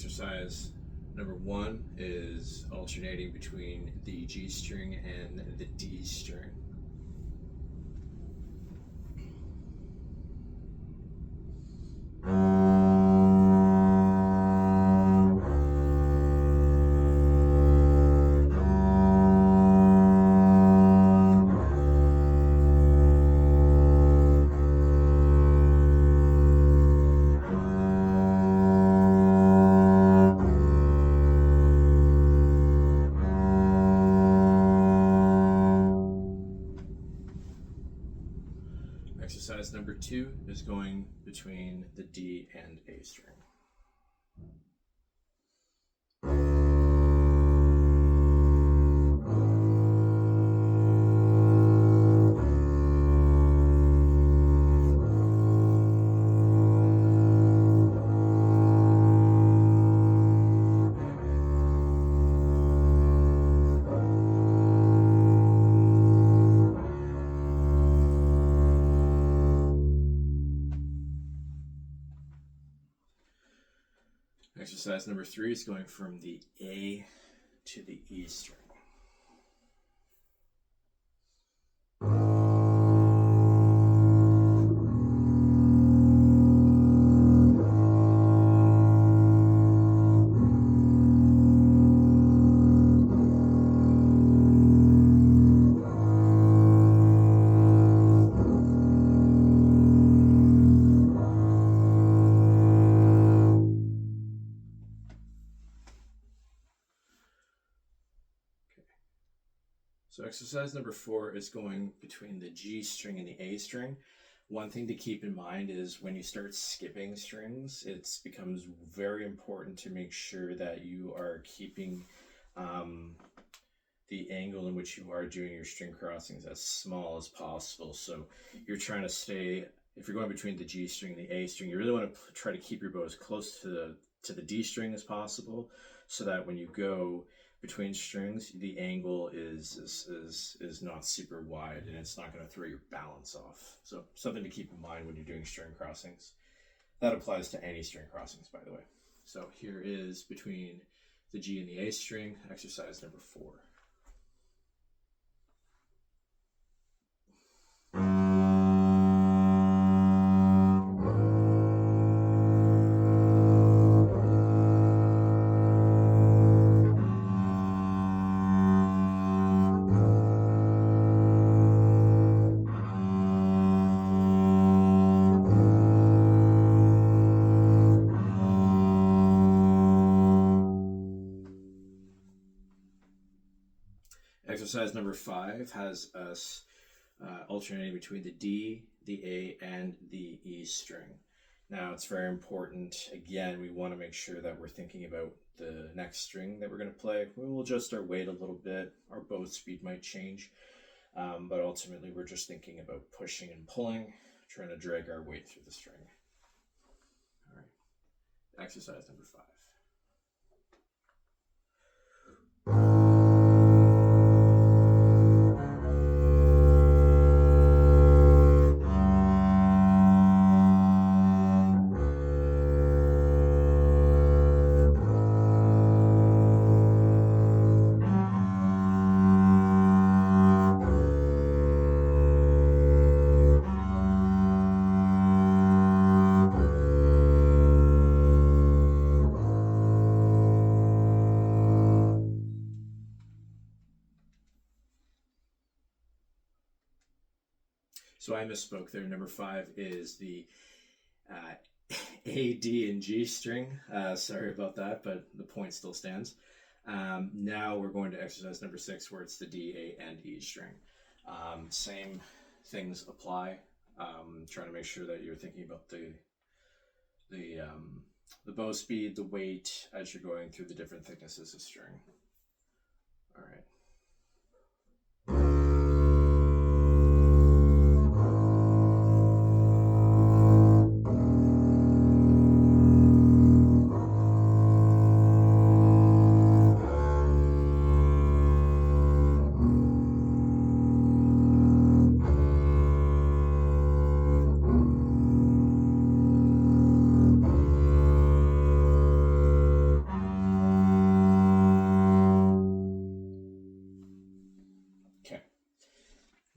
Exercise number 1 is alternating between the G string and the D string. Exercise number 2 is going between the D and A string. Exercise number 3 is going from the A to the E string. So exercise number 4 is going between the G string and the A string. One thing to keep in mind is when you start skipping strings, it becomes very important to make sure that you are keeping the angle in which you are doing your string crossings as small as possible. So you're trying to stay, if you're going between the G string and the A string, you really want to try to keep your bow as close to the D string as possible, so that when you go between strings, the angle is not super wide and it's not going to throw your balance off. So something to keep in mind when you're doing string crossings. That applies to any string crossings, by the way. So here is between the G and the A string, exercise number 4. Exercise number 5 has us alternating between the D, the A, and the E string. Now it's very important, again, we want to make sure that we're thinking about the next string that we're going to play. We'll adjust our weight a little bit, our bow speed might change, but ultimately we're just thinking about pushing and pulling, trying to drag our weight through the string. All right, exercise number 5. So I misspoke there. Number 5 is the A, D, and G string. Sorry about that, but the point still stands. Now we're going to exercise number 6, where it's the D, A, and E string. Same things apply. Trying to make sure that you're thinking about the bow speed, the weight as you're going through the different thicknesses of string. All right.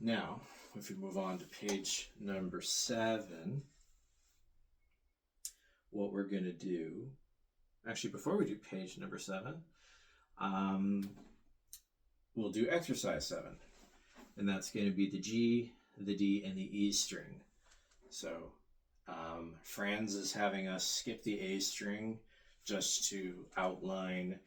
Now, if we move on to page number 7, what we're going to do, actually, before we do page number 7, we'll do exercise 7. And that's going to be the G, the D, and the E string. So Franz is having us skip the A string just to outline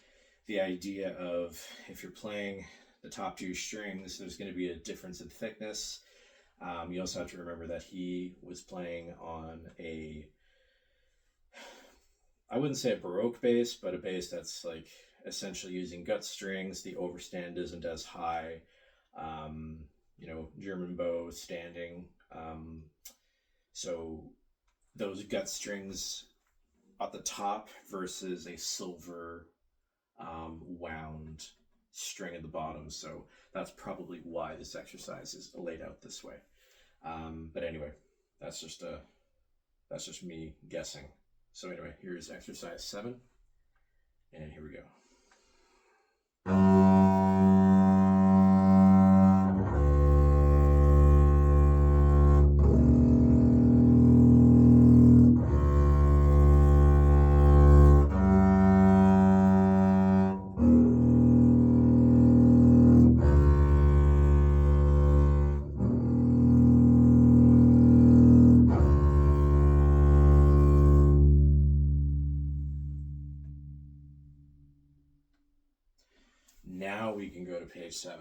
the idea of if you're playing the top 2 strings, there's going to be a difference in thickness. You also have to remember that he was playing on a, I wouldn't say a Baroque bass, but a bass that's like essentially using gut strings. The overstand isn't as high. German bow standing. So those gut strings at the top versus a silver wound string at the bottom. So that's probably why this exercise is laid out this way. But anyway, that's just me guessing. So anyway, here's exercise 7, and here we go. Now we can go to page 7.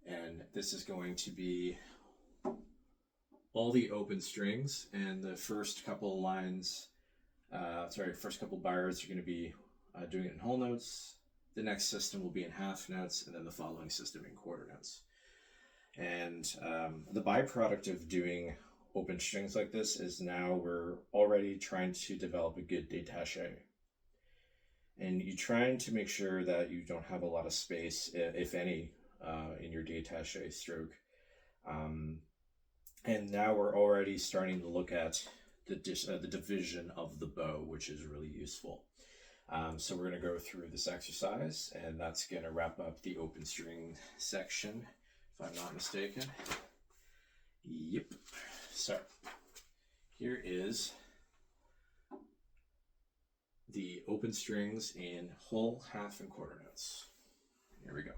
And this is going to be all the open strings, and the first couple lines, first couple bars are going to be doing it in whole notes. The next system will be in half notes, and then the following system in quarter notes. And the byproduct of doing open strings like this is now we're already trying to develop a good détaché. And you're trying to make sure that you don't have a lot of space, if any, in your détaché stroke. And now we're already starting to look at the division of the bow, which is really useful. So we're going to go through this exercise, and that's going to wrap up the open string section, if I'm not mistaken. Yep. So here is the open strings in whole, half, and quarter notes. Here we go.